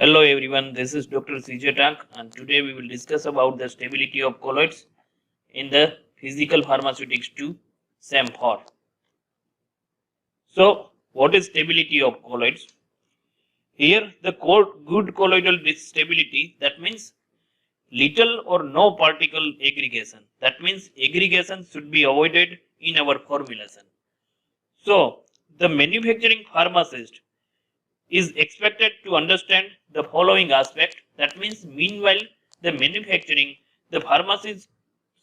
Hello everyone, this is Dr. CJ Tank and today we will discuss about the stability of colloids in the physical pharmaceutics 2 SAM 4. So, what is stability of colloids? Here the good colloidal stability, that means little or no particle aggregation. That means aggregation should be avoided in our formulation. So, the manufacturing pharmacist is expected to understand the following aspect. That means meanwhile the manufacturing, the pharmacist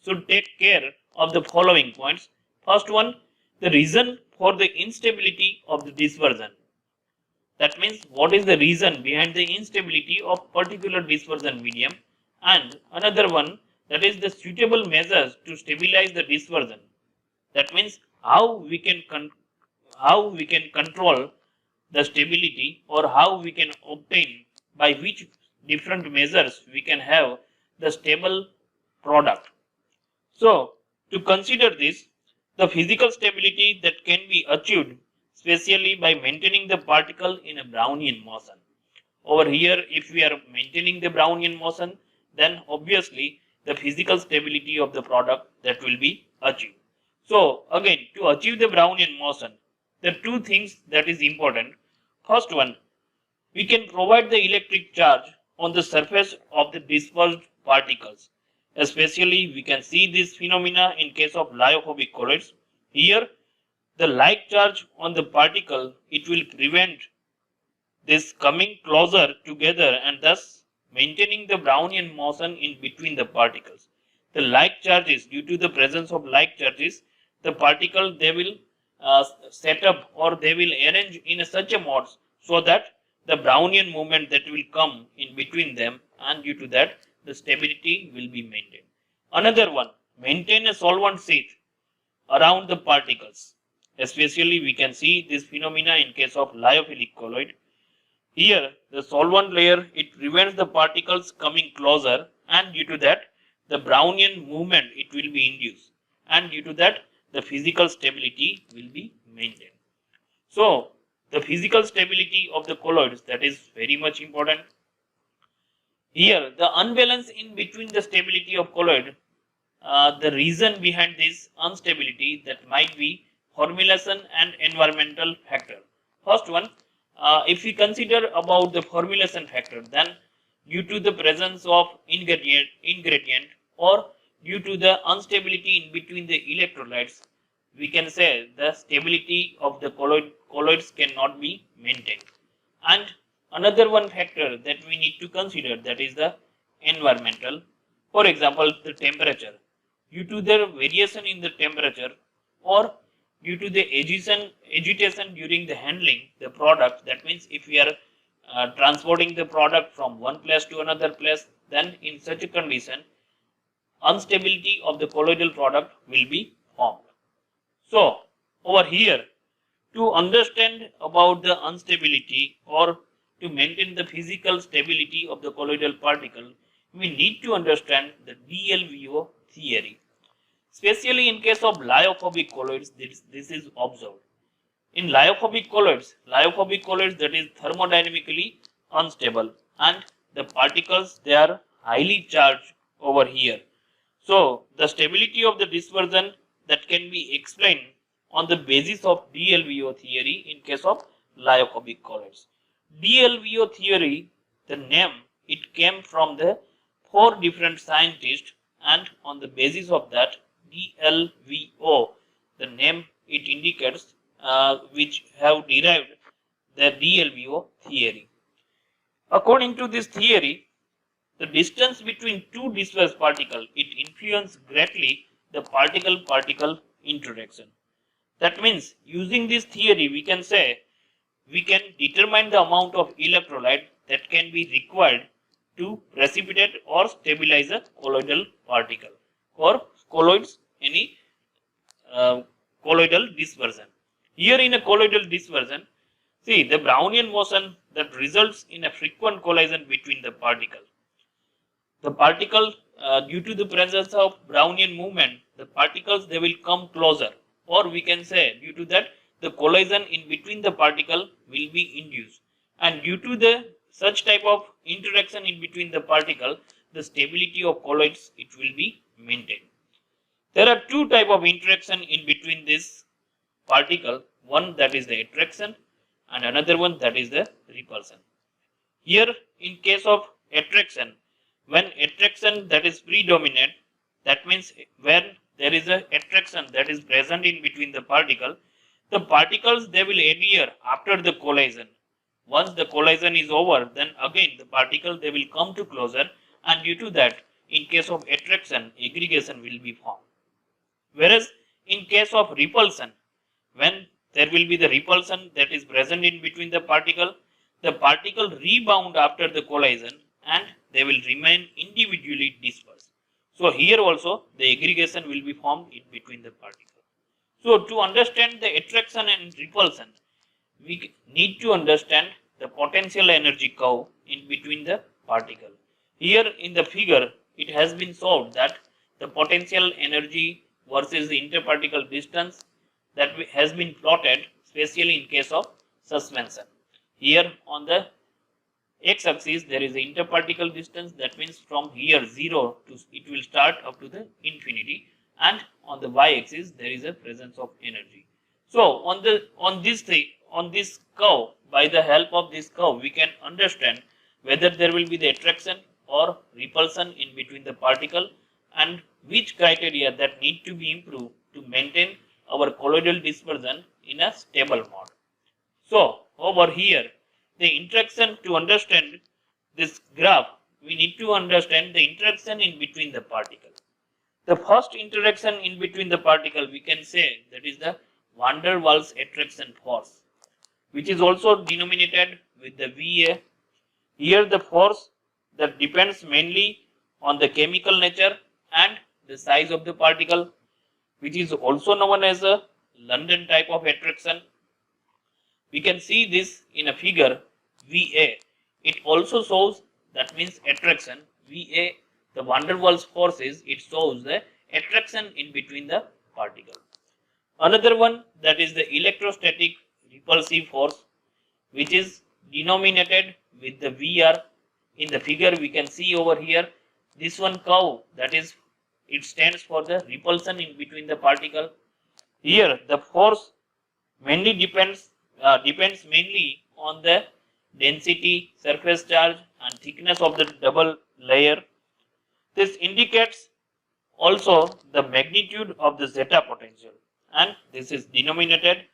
should take care of the following points. First one, the reason for the instability of the dispersion. That means what is the reason behind the instability of particular dispersion medium, and another one, that is the suitable measures to stabilize the dispersion. That means how we can control the stability, or how we can obtain, by which different measures we can have the stable product. So, to consider this, the physical stability that can be achieved especially by maintaining the particle in a Brownian motion. Over here, if we are maintaining the Brownian motion, then obviously the physical stability of the product that will be achieved. So again, to achieve the Brownian motion, the two things that is important. First one, we can provide the electric charge on the surface of the dispersed particles. Especially we can see this phenomena in case of lyophobic colloids. Here the like charge on the particle, it will prevent this coming closer together and thus maintaining the Brownian motion in between the particles. The like charges, due to the presence of like charges, the particle they will set up, or they will arrange in such a mode so that the Brownian movement that will come in between them, and due to that the stability will be maintained. Another one, maintain a solvent sheath around the particles. Especially we can see this phenomena in case of lyophilic colloid. Here the solvent layer, it prevents the particles coming closer, and due to that the Brownian movement it will be induced, and due to that the physical stability will be maintained. So the physical stability of the colloids, that is very much important. Here the unbalance in between the stability of colloid, the reason behind this instability, that might be formulation and environmental factor. First one, if we consider about the formulation factor, then due to the presence of ingredient or due to the instability in between the electrolytes, we can say the stability of the colloids cannot be maintained. And another one factor that we need to consider, that is the environmental. For example, the temperature. Due to the variation in the temperature, or due to the agitation during the handling the product, that means if we are transporting the product from one place to another place, then in such a condition instability of the colloidal product will be formed. So over here, to understand about the instability or to maintain the physical stability of the colloidal particle, we need to understand the DLVO theory. Especially in case of lyophobic colloids, this is observed. In lyophobic colloids that is thermodynamically unstable, and the particles they are highly charged over here. So the stability of the dispersion that can be explained on the basis of DLVO theory in case of lyophobic colloids. DLVO theory, the name, it came from the 4 different scientists, and on the basis of that DLVO, the name it indicates, which have derived the DLVO theory. According to this theory, the distance between two dispersed particles, it influences greatly the particle-particle interaction. That means using this theory we can say we can determine the amount of electrolyte that can be required to precipitate or stabilize a colloidal particle or colloids, any colloidal dispersion. Here in a colloidal dispersion, see the Brownian motion that results in a frequent collision between the particle. The particle, due to the presence of Brownian movement, the particles they will come closer, or we can say due to that the collision in between the particle will be induced, and due to the such type of interaction in between the particle, the stability of colloids it will be maintained. There are two type of interaction in between this particle, one that is the attraction and another one that is the repulsion. Here in case of attraction, when attraction that is predominant, that means when there is a attraction that is present in between the particles they will adhere after the collision. Once the collision is over, then again the particle they will come to closer, and due to that, in case of attraction, aggregation will be formed. Whereas in case of repulsion, when there will be the repulsion that is present in between the particle rebound after the collision and they will remain individually dispersed. So here also the aggregation will be formed in between the particle. So to understand the attraction and repulsion, we need to understand the potential energy curve in between the particle. Here in the figure, it has been shown that the potential energy versus the interparticle distance that has been plotted, especially in case of suspension. Here on the x-axis there is the interparticle distance, that means from here 0 to it will start up to the infinity, and on the y-axis there is a presence of energy. So on this curve, by the help of this curve, we can understand whether there will be the attraction or repulsion in between the particle and which criteria that need to be improved to maintain our colloidal dispersion in a stable mode. So over here, the interaction, to understand this graph, we need to understand the interaction in between the particle. The first interaction in between the particle, we can say that is the van der Waals attraction force, which is also denominated with the Va. Here the force that depends mainly on the chemical nature and the size of the particle, which is also known as a London type of attraction. We can see this in a figure Va. It also shows, that means attraction. Va, the van der Waals forces, it shows the attraction in between the particle. Another one, that is the electrostatic repulsive force, which is denominated with the Vr. In the figure we can see over here, this one curve, that is, it stands for the repulsion in between the particle. Here the force mainly depends mainly on the density, surface charge and thickness of the double layer. This indicates also the magnitude of the zeta potential, and this is denominated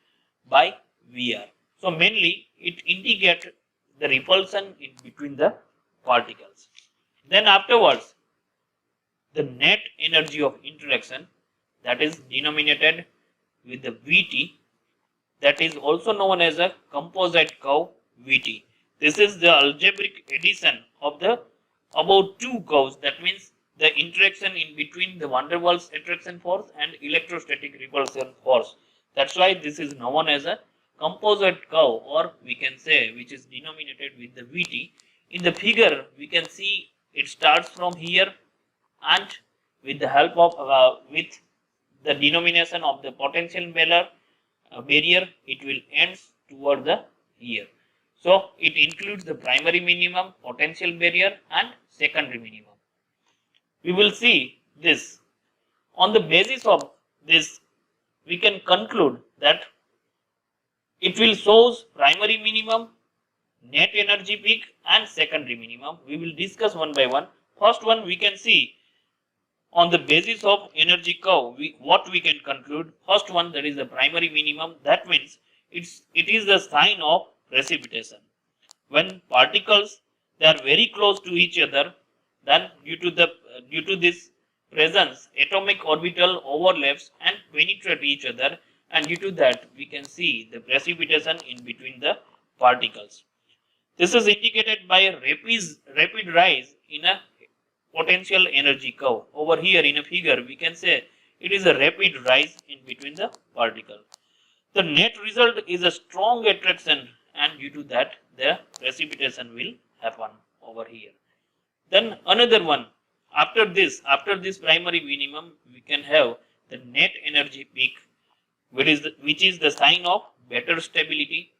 by Vr. So mainly it indicates the repulsion in between the particles. Then afterwards, the net energy of interaction, that is denominated with the Vt, that is also known as a composite curve Vt. This is the algebraic addition of the above two curves, that means the interaction in between the van der Waals attraction force and electrostatic repulsion force. That's why this is known as a composite curve, or we can say which is denominated with the Vt. In the figure we can see it starts from here, and with the help of with the denomination of the potential barrier, it will end toward the here. So it includes the primary minimum, potential barrier and secondary minimum. We will see this. On the basis of this, we can conclude that it will shows primary minimum, net energy peak and secondary minimum. We will discuss one by one. First one, we can see on the basis of energy curve, what we can conclude. First one, that is the primary minimum. That means it is the sign of precipitation. When particles they are very close to each other, then due to this presence, atomic orbital overlaps and penetrate each other, and due to that we can see the precipitation in between the particles. This is indicated by a rapid rise in a potential energy curve. Over here in a figure we can say it is a rapid rise in between the particle. The net result is a strong attraction, and due to that the precipitation will happen over here. Then another one, after this primary minimum, we can have the net energy peak, which is the sign of better stability.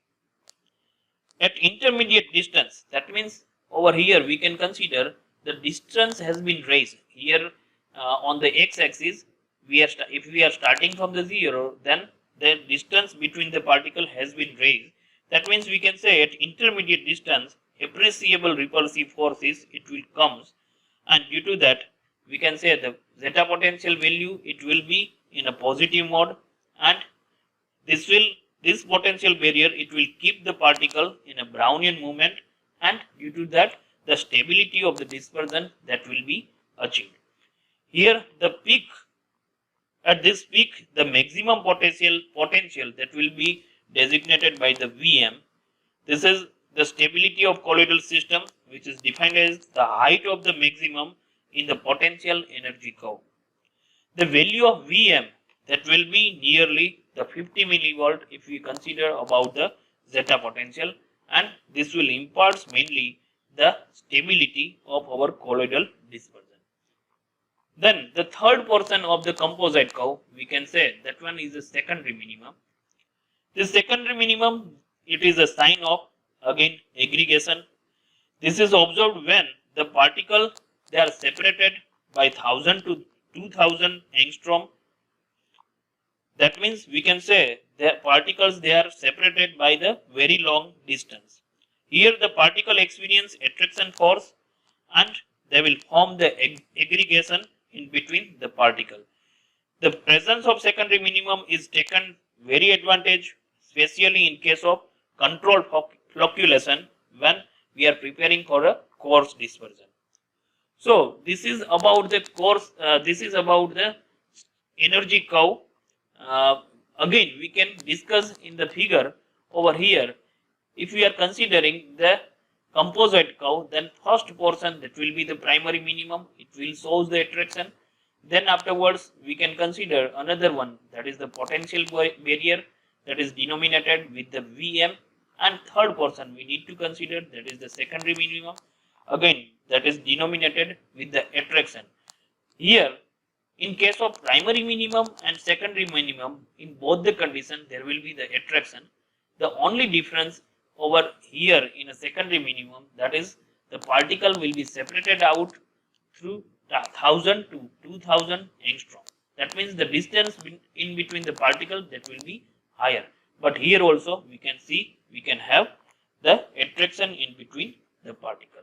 at intermediate distance, that means over here we can consider the distance has been raised. Here on the x-axis, if we are starting from the 0, then the distance between the particle has been raised. That means we can say at intermediate distance, appreciable repulsive forces it will comes, and due to that we can say the zeta potential value it will be in a positive mode, and this potential barrier it will keep the particle in a Brownian movement, and due to that the stability of the dispersion that will be achieved. Here the peak, at this peak the maximum potential that will be designated by the Vm. This is the stability of colloidal system, which is defined as the height of the maximum in the potential energy curve. The value of Vm that will be nearly the 50 millivolt if we consider about the zeta potential, and this will impart mainly the stability of our colloidal dispersion. Then the third portion of the composite curve, we can say that one is the secondary minimum. This secondary minimum, it is a sign of again aggregation. This is observed when the particle they are separated by 1000 to 2000 angstrom. That means we can say the particles they are separated by the very long distance. Here the particle experience attraction force and they will form the aggregation in between the particle. The presence of secondary minimum is taken very advantage, especially in case of controlled flocculation when we are preparing for a coarse dispersion. So this is about the coarse. This is about the energy curve. Again, we can discuss in the figure over here. If we are considering the composite curve, then first portion that will be the primary minimum, it will show the attraction. Then afterwards we can consider another one, that is the potential barrier, that is denominated with the Vm, and third portion we need to consider, that is the secondary minimum, again that is denominated with the attraction. Here in case of primary minimum and secondary minimum, in both the conditions there will be the attraction. The only difference over here in a secondary minimum, that is the particle will be separated out through 1000 to 2000 angstrom. That means the distance in between the particle that will be higher. But here also we can see we can have the attraction in between the particle.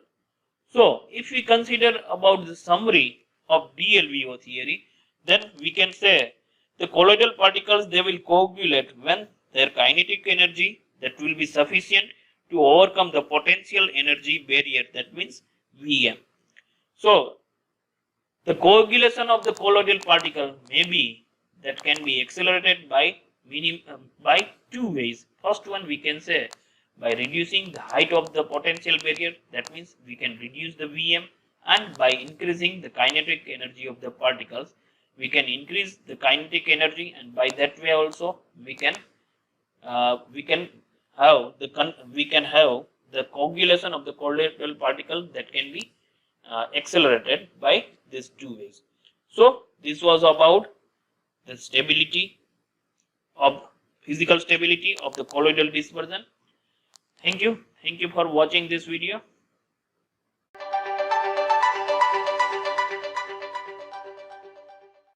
So if we consider about the summary of DLVO theory, then we can say the colloidal particles they will coagulate when their kinetic energy that will be sufficient to overcome the potential energy barrier, that means Vm. So the coagulation of the colloidal particle that can be accelerated by two ways. First one we can say by reducing the height of the potential barrier, that means we can reduce the Vm, and by increasing the kinetic energy of the particles we can increase the kinetic energy, and by that way also we can have the coagulation of the colloidal particle that can be accelerated by these two ways. So this was about the physical stability of the colloidal dispersion. Thank you for watching this video.